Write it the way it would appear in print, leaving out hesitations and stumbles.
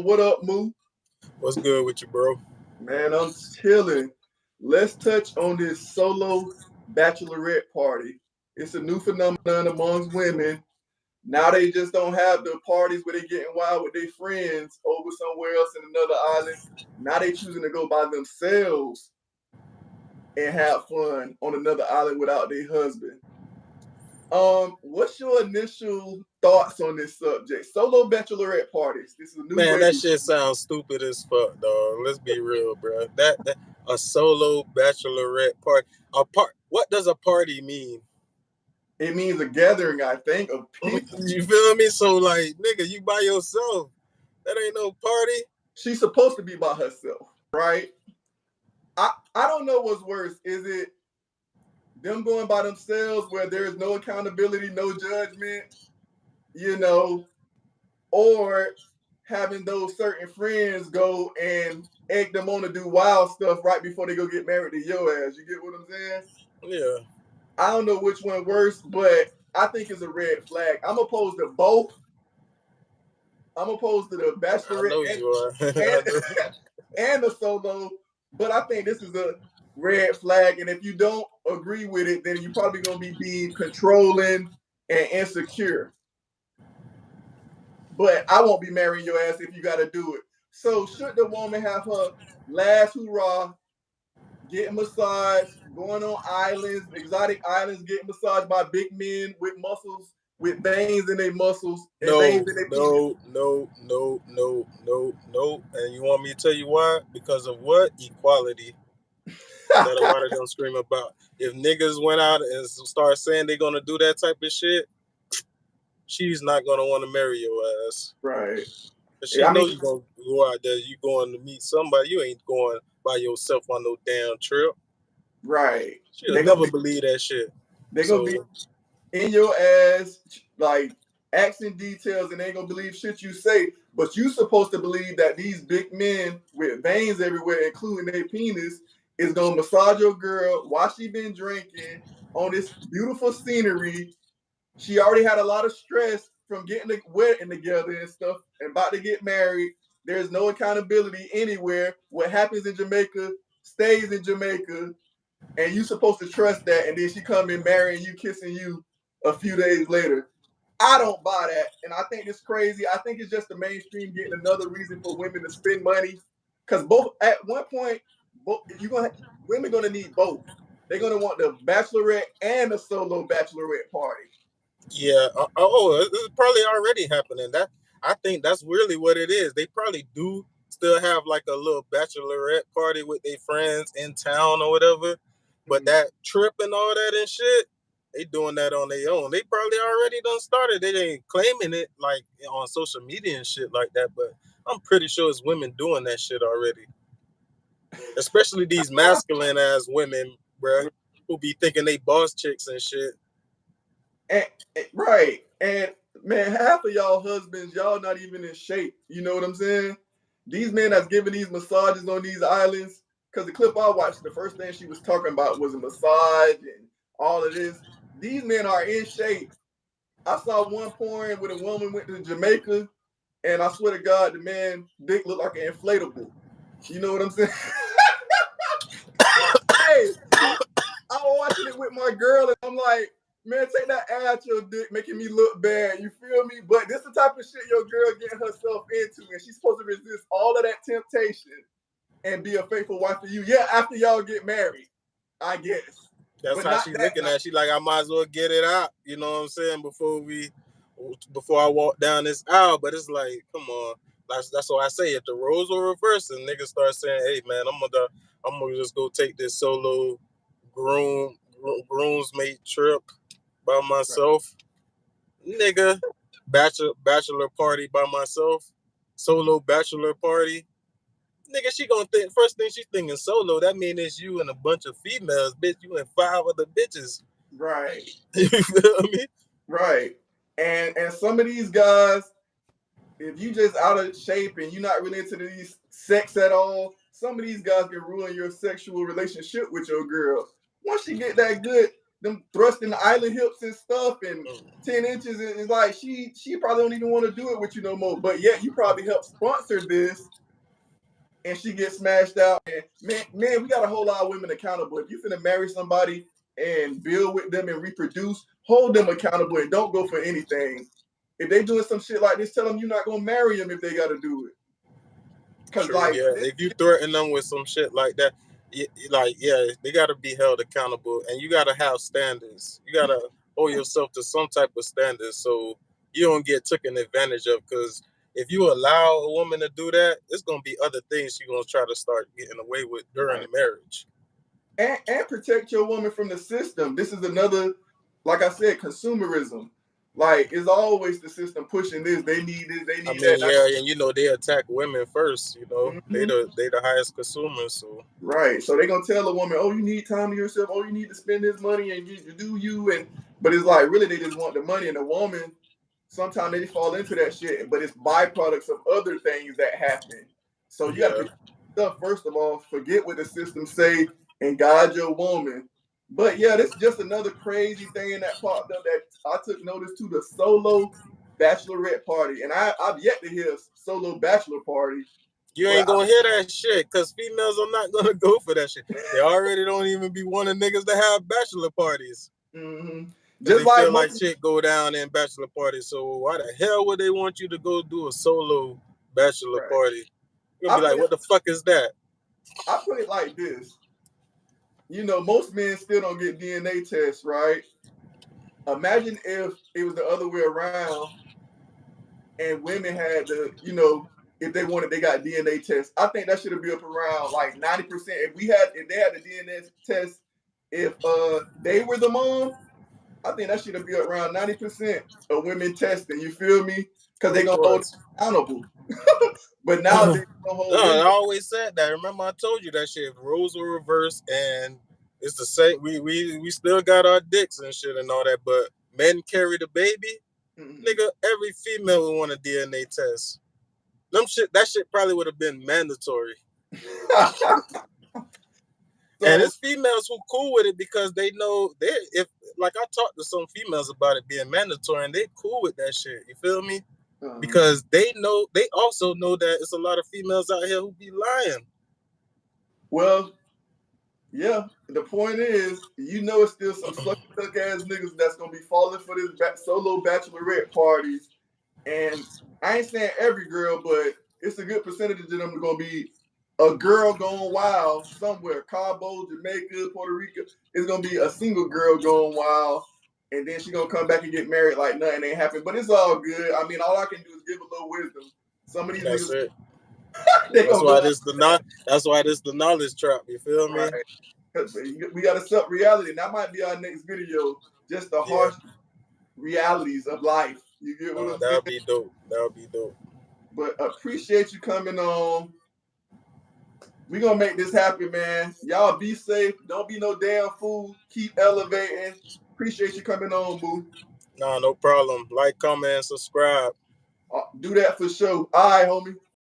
What up, Moo? What's good with you, bro? Man, I'm chilling. Let's touch on this solo bachelorette party. It's a new phenomenon amongst women. Now they just don't have the parties where they getting wild with their friends over somewhere else in another island. Now they choosing to go by themselves and have fun on another island without their husband. What's your initial thoughts on this subject? Solo bachelorette parties. This is a new Man, that wave. shit sounds stupid as fuck, dog. Let's be real, bro. That a solo bachelorette party. A part. What does a party mean? It means a gathering, I think, of people. You feel me? So like, nigga, you by yourself. That ain't no party. She's supposed to be by herself, right? I don't know what's worse. Is it them going by themselves where there is no accountability, no judgment, you know, or having those certain friends go and egg them on to do wild stuff right before they go get married to your ass. You get what I'm saying? Yeah. I don't know which one worse, but I think it's a red flag. I'm opposed to both. I'm opposed to the I know bachelorette you are. and, and the solo, but I think this is a red flag. And if you don't agree with it, then you're probably gonna be deemed controlling and insecure. But I won't be marrying your ass if you got to do it. So should the woman have her last hurrah, getting massaged, going on islands, exotic islands, getting massaged by big men with muscles, with veins in their muscles and veins No, in their penis? no, no, no, no, no, no. And you want me to tell you why? Because of what? Equality. That a lot of them scream about. If niggas went out and start saying they're gonna do that type of shit, she's not gonna want to marry your ass. Right. Cause Yeah, she I know mean, you gonna go out there, you going to meet somebody. You ain't going by yourself on no damn trip. right. She'll They're gonna never be believe that shit. they're gonna be So in your ass, like asking details, and they ain't gonna believe shit you say. But you supposed to believe that these big men with veins everywhere, including their penis, is gonna massage your girl while she been drinking on this beautiful scenery. She already had a lot of stress from getting the wedding together and stuff, and about to get married. There's no accountability anywhere. What happens in Jamaica stays in Jamaica, and you supposed to trust that, and then she come in marrying you, kissing you a few days later. I don't buy that, and I think it's crazy. I think it's just the mainstream getting another reason for women to spend money, because both at one point, both you gonna women gonna need both. They're gonna want the bachelorette and the solo bachelorette party. yeah, it's probably already happening. That I think that's really what it is. They probably do still have like a little bachelorette party with their friends in town or whatever. But Mm. that trip and all that and shit, they doing that on their own. They probably already done started. They ain't claiming it like on social media and shit like that. But I'm pretty sure it's women doing that shit already. Especially these masculine ass women, bruh, who be thinking they boss chicks and shit. And, right, and man, half of y'all husbands, y'all not even in shape. You know what I'm saying? These men that's giving these massages on these islands, because the clip I watched, the first thing she was talking about was a massage and all of this. These men are in shape. I saw one porn where a woman went to Jamaica, and I swear to God, the man dick looked like an inflatable. You know what I'm saying? Hey, I was watching it with my girl, and I'm like, man, take that ass your dick, making me look bad. You feel me? But this the type of shit your girl getting herself into, and she's supposed to resist all of that temptation and be a faithful wife to you. Yeah, after y'all get married, I guess, That's but how not she that looking night. at. She like, I might as well get it out. You know what I'm saying? Before I walk down this aisle. But it's like, come on. That's why I say if the roles were reversed and niggas start saying, hey man, I'm gonna just go take this solo groomsmate trip by Right. myself, nigga. Bachelor party by myself, solo bachelor party. Nigga, she gonna think first thing she thinking solo. That mean it's you and a bunch of females, bitch. You and five other bitches. Right. You feel me? Right. And some of these guys, if you just out of shape and you're not really into these sex at all, some of these guys can ruin your sexual relationship with your girl. Once she get that good, them thrusting the island hips and stuff and 10 inches. It's like she probably don't even want to do it with you no more. But yet you probably help sponsor this and she gets smashed out. And man, we gotta hold our women accountable. If you finna marry somebody and build with them and reproduce, hold them accountable and don't go for anything. If they doing some shit like this, tell them you're not gonna marry them if they gotta do it. Cause True, like yeah. If you threaten them with some shit like that, they gotta be held accountable, and you gotta have standards. You gotta hold yourself to some type of standards, so you don't get taken advantage of. Because if you allow a woman to do that, it's gonna be other things she's gonna try to start getting away with during the marriage. And protect your woman from the system. This is another, like I said, consumerism. Like it's always the system pushing this. They need this. They I need mean, that. yeah, and they attack women first. They Mhm. the highest consumers. So Right. So they're gonna tell a woman, "Oh, you need time to yourself. Oh, you need to spend this money and you do you." And but it's like really they just want the money. And the woman, sometimes they fall into that shit. But it's byproducts of other things that happen. So you got to yeah, protect yourself first of all. Forget what the system say and guide your woman. But yeah, this is just another crazy thing that popped up that I took notice to, the solo bachelorette party. And I've yet to hear a solo bachelor party. you But ain't gonna hear that shit because females are not gonna go for that shit. They already don't even be wanting niggas to have bachelor parties mm-hmm. because Just they like feel like most, shit go down in bachelor parties. So why the hell would they want you to go do a solo bachelor right. party? You're gonna I be put like, it what the fuck is that? I put it like this. Most men still don't get DNA tests, right? Imagine if it was the other way around and women had if they wanted, they got DNA tests. I think that should be up around like 90%. If they had the DNA test, if they were the mom, I think that should be around 90% of women testing. You feel me? Because they're Of gonna hold them course. accountable. But nowadays, they don't No, hold I women. always said that. Remember, I told you that shit. If roles were reversed and it's the same, we still got our dicks and shit and all that, but men carry the baby. Mm-hmm. Nigga, every female would want a DNA test. That shit probably would have been mandatory. And So it's females who cool with it because they know if like I talked to some females about it being mandatory and they cool with that shit. You feel me? Because they also know that it's a lot of females out here who be lying. well, yeah, the point is, it's still some sucker tuck ass niggas that's gonna be falling for this solo bachelorette parties. And I ain't saying every girl, but it's a good percentage of them gonna be a girl going wild somewhere. Cabo, Jamaica, Puerto Rico. It's gonna be a single girl going wild. And then she gonna come back and get married like nothing ain't happened. But it's all good. I mean, all I can do is give a little wisdom. Some of these That's niggas, it. they That's gonna why go this that's why this the knowledge trap. You feel out me? right. We got to accept reality. And that might be our next video. Just the Yeah. harsh realities of life. You get what I'm saying? That'll be dope. That'll be dope. But appreciate you coming on. We gonna make this happen, man. Y'all be safe. Don't be no damn fool. Keep elevating. Appreciate you coming on, boo. Nah, no problem. Like, comment, and subscribe. Do that for sure. All right, homie.